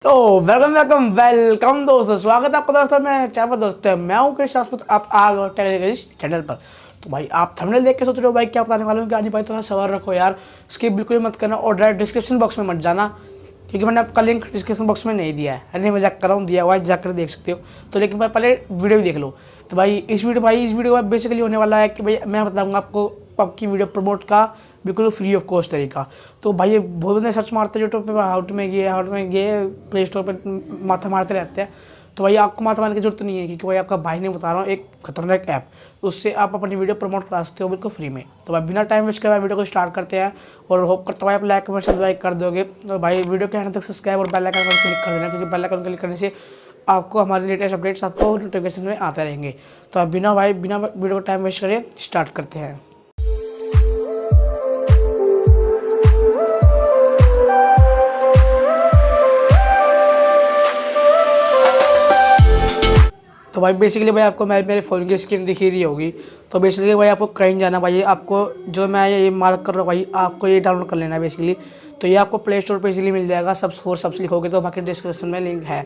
तो welcome welcome welcome दोस्तों, स्वागत है आपका दोस्तों। मैं चैनल पर दोस्तों, मैं हूं कृष्ण राजपूत। आप आ गए टेलीग्राम चैनल पर। तो भाई आप थंबनेल देख के सोच रहे हो भाई क्या बताने वाला हूँ, क्या नहीं भाई, थोड़ा सवाल रखो यार। स्किप बिल्कुल मत करना और डायरेक्ट डिस्क्रिप्शन बॉक्स में मत जाना, क्योंकि मैंने आपका लिंक डिस्क्रिप्शन बॉक्स में नहीं दिया है। अरे मजाक कर रहा हूँ, दिया हुआ है, जाकर देख सकते हो। तो लेकिन भाई पहले वीडियो भी देख लो। तो भाई इस वीडियो में बेसिकली होने वाला है कि भाई मैं बताऊंगा आपको आपकी वीडियो प्रमोट का बिल्कुल फ्री ऑफ कॉस्ट तरीका। तो भाई ये बहुत बंदे सर्च मारते हैं यूट्यूब पे, हाउ टू में ये प्ले स्टोर पे माथा मारते रहते हैं। तो भाई आपको माथा मारने की जरूरत नहीं है, क्योंकि भाई आपका भाई ने बता रहा हूँ एक खतरनाक ऐप, उससे आप अपनी वीडियो प्रमोट करा सकते हो बिल्कुल फ्री में। तो भाई बिना टाइम वेस्ट करे वीडियो को स्टार्ट करते हैं, और होप करता हूँ आप लाइक कमेंट सब्सक्राइब कर दोगे। और भाई वीडियो के एंड तक सब्सक्राइब और बेल आइकन पर क्लिक कर देना, क्योंकि बेल आइकन क्लिक करने से आपको हमारे लेटेस्ट अपडेट्स आपको नोटिफिकेशन में आते रहेंगे। तो अब बिना वीडियो को टाइम वेस्ट करें स्टार्ट करते हैं। तो भाई बेसिकली भाई आपको मैं मेरे फ़ोन की स्क्रीन दिख ही रही होगी। तो बेसिकली भाई आपको कहीं जाना भाई, आपको जो मैं ये मार्क कर रहा हूँ भाई, आपको ये डाउनलोड कर लेना है बेसिकली। तो ये आपको प्ले स्टोर पर इजीली मिल जाएगा, सबस लिखोगे तो बाकी डिस्क्रिप्शन में लिंक है,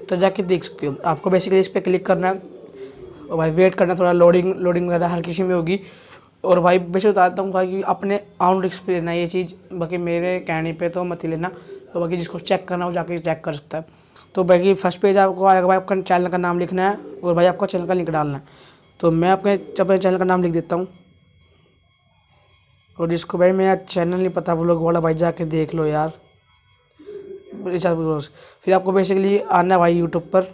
तो जाके देख सकते हो। आपको बेसिकली इस पर क्लिक करना है और भाई वेट करना, थोड़ा लोडिंग वगैरह हर किसी में होगी। और भाई वैसे बताता हूँ भाई कि अपने ऑन रिस्क पे लेना ये चीज़, बाकी मेरे कहने पे तो मत ही लेना। तो बाकी जिसको चेक करना हो जाके चेक कर सकता है। तो बाकी फर्स्ट पेज आपको आएगा भाई, आपका चैनल का नाम लिखना है और भाई आपको चैनल का लिंक डालना है। तो मैं अपने चैनल का नाम लिख देता हूँ, और जिसको भाई मेरा चैनल नहीं पता वो लोग वाला भाई जाके देख लो यार। फिर आपको बेसिकली आना है भाई यूट्यूब पर।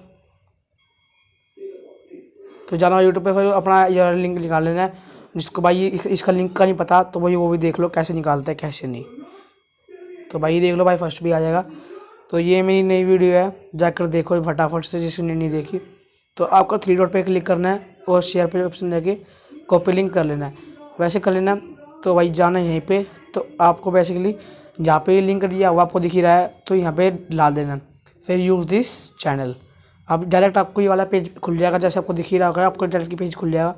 तो जाना यूट्यूब पे, फिर अपना ये लिंक निकाल लेना है। जिसको भाई इसका लिंक का नहीं पता तो भाई वो भी देख लो कैसे निकालता है कैसे नहीं। तो भाई देख लो भाई, फर्स्ट भी आ जाएगा। तो ये मेरी नई वीडियो है, जाकर देखो फटाफट से जिसने नहीं देखी। तो आपको थ्री डॉट पे क्लिक करना है और शेयर पे ऑप्शन जाके कॉपी लिंक कर लेना है, वैसे कर लेना। तो भाई जाना है यहीं पे। तो आपको बेसिकली जहाँ पे लिंक दिया हुआ आपको दिख ही रहा है, तो यहाँ पे डाल देना, फिर यूज़ दिस चैनल। अब डायरेक्ट आपको ये वाला पेज खुल जाएगा, जैसे आपको दिख ही रहा होगा, आपको डायरेक्ट पेज खुल जाएगा।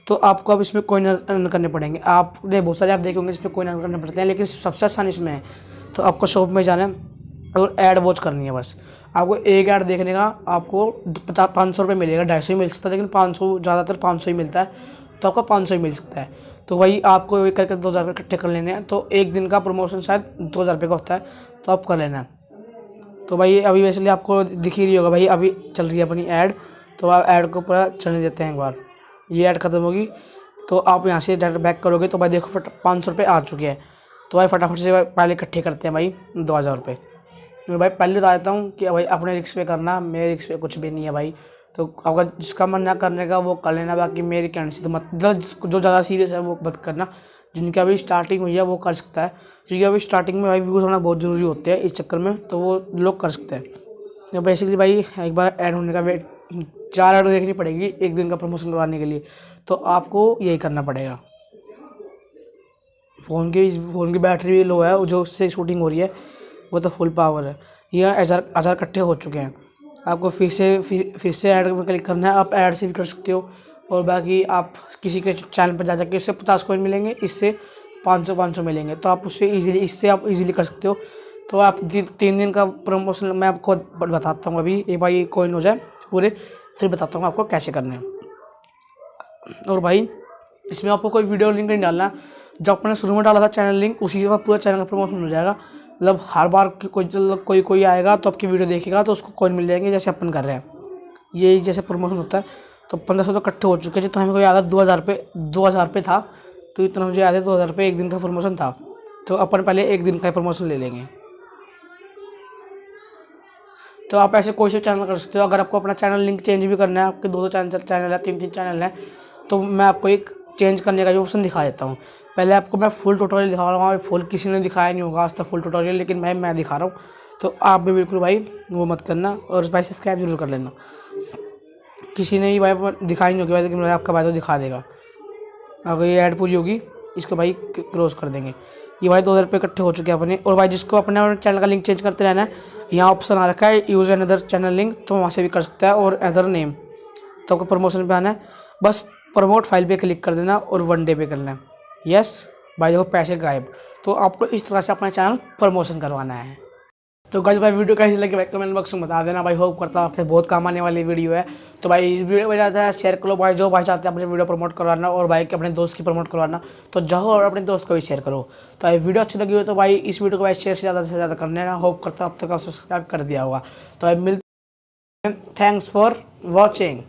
तो आपको अब इसमें कोइन अर्न करने पड़ेंगे। आपने बहुत सारे आप देखेंगे इसमें कोइन अर्न करने पड़ते हैं, लेकिन सबसे आसान इसमें है। तो आपको शॉप में जाना है और ऐड वॉच करनी है बस। आपको एक ऐड देखने का आपको 500 रुपये मिलेगा, 250 ही मिल सकता है, लेकिन 500 ज़्यादातर 500 ही मिलता है। तो आपको 500 ही मिल सकता है। तो भाई आपको एक करके 2000 रुपये इकट्ठे कर लेने हैं। तो एक दिन का प्रमोशन शायद 2000 रुपये का होता है, तो आप कर लेना। तो भाई अभी वैसे आपको दिख ही रही होगा भाई, अभी चल रही है अपनी ऐड। तो आप ऐड को पूरा चलने देते हैं एक बार, ये ऐड खत्म होगी। तो आप यहाँ से डायरेक्ट बैक करोगे तो भाई देखो 500 रुपये आ चुके हैं। तो भाई फटाफट से पहले इकट्ठे करते हैं भाई 2000 रुपये। तो भाई पहले बता देता हूँ कि भाई अपने रिक्स पे करना, मेरे रिक्स पे कुछ भी नहीं है भाई। तो अगर जिसका मन ना करने का वो कर लेना, बाकी मेरी कहने से तो मतलब जो ज़्यादा सीरियस है वो मत करना। जिनकी अभी स्टार्टिंग हुई है वो कर सकता है, क्योंकि अभी स्टार्टिंग में भाई व्यूज़ होना बहुत ज़रूरी होते हैं इस चक्कर में, तो वो लोग कर सकते हैं। तो बेसिकली भाई एक बार ऐड होने का वेट 4 ऐड देखनी पड़ेगी एक दिन का प्रमोशन करवाने के लिए। तो आपको यही करना पड़ेगा। फ़ोन की बैटरी भी लो है, जो उससे शूटिंग हो रही है वो तो फुल पावर है। ये हज़ार इकट्ठे हो चुके हैं। आपको फिर से ऐड में क्लिक करना है, आप ऐड से भी कर सकते हो। और बाकी आप किसी के चैनल पर जा जाकर इससे 50 कॉइन मिलेंगे, इससे 500 मिलेंगे। तो आप इससे आप इजीली कर सकते हो। तो आप 3 दिन का प्रमोशन मैं आपको बताता हूँ, अभी एक बार ये कॉइन हो जाए पूरे, फिर बताता हूँ आपको कैसे करने हैं। और भाई इसमें आपको कोई वीडियो लिंक नहीं डालना, जो आपने शुरू में डाला था चैनल लिंक, उसी के बाद पूरा चैनल का प्रमोशन हो जाएगा। मतलब हर बार कोई आएगा तो आपकी वीडियो देखेगा तो उसको कॉइन मिल जाएंगे, जैसे अपन कर रहे हैं ये जैसे प्रमोशन होता है। तो 1500 तो इकट्ठे हो चुके हैं, जितना हमें को याद है 2000 पे था। तो इतना मुझे याद है 2000 पे एक दिन का प्रमोशन था। तो अपन पहले एक दिन का प्रमोशन ले लेंगे। तो आप ऐसे कोई से चैनल कर सकते हो। अगर आपको अपना चैनल लिंक चेंज भी करना है, आपके 2 चैनल है, 3 चैनल है, तो मैं आपको एक चेंज करने का भी ऑप्शन दिखा देता हूँ। पहले आपको मैं फुल ट्यूटोरियल दिखा रहा हूँ, फुल किसी ने दिखाया नहीं होगा आज तक फुल ट्यूटोरियल, लेकिन मैं दिखा रहा हूँ। तो आप भी बिल्कुल भाई वो मत करना, और भाई सब्सक्राइब जरूर कर लेना। किसी ने भी भाई दिखाई नहीं होगी भाई, लेकिन आपका भाई तो दिखा देगा। अगर ये ऐड पूरी होगी इसको भाई क्लोज कर देंगे। ये भाई 2000 रुपये इकट्ठे हो चुके हैं अपने। और भाई जिसको अपने चैनल का लिंक चेंज करते रहना है, यहाँ ऑप्शन आ रखा है यूज़ अनदर चैनल लिंक, तो वहाँ से भी कर सकता है, और अदर नेम। तो आपको प्रमोशन पे आना है, बस प्रमोट फाइल पे क्लिक कर देना और 1 डे पे करना है। यस भाई देखो पैसे गायब। तो आपको इस तरह से अपना चैनल प्रमोशन करवाना है। तो गाइस भाई वीडियो कैसी लगी भाई कमेंट बॉक्स में बता देना भाई। होप करता हूँ आपसे बहुत काम आने वाली वीडियो है। तो भाई इस वीडियो में ज़्यादा है शेयर करो भाई, जो भाई चाहते हैं अपने वीडियो प्रमोट करवाना और भाई के अपने दोस्त की प्रमोट करवाना तो जाओ और अपने दोस्त को भी शेयर करो। तो भाई वीडियो अच्छी लगी हो तो भाई इस वीडियो को भाई शेयर से ज़्यादा करने ना। होप करता हूँ अब तक आप सब्सक्राइब कर दिया होगा। तो भाई मिलते हैं, थैंक्स फॉर वॉचिंग।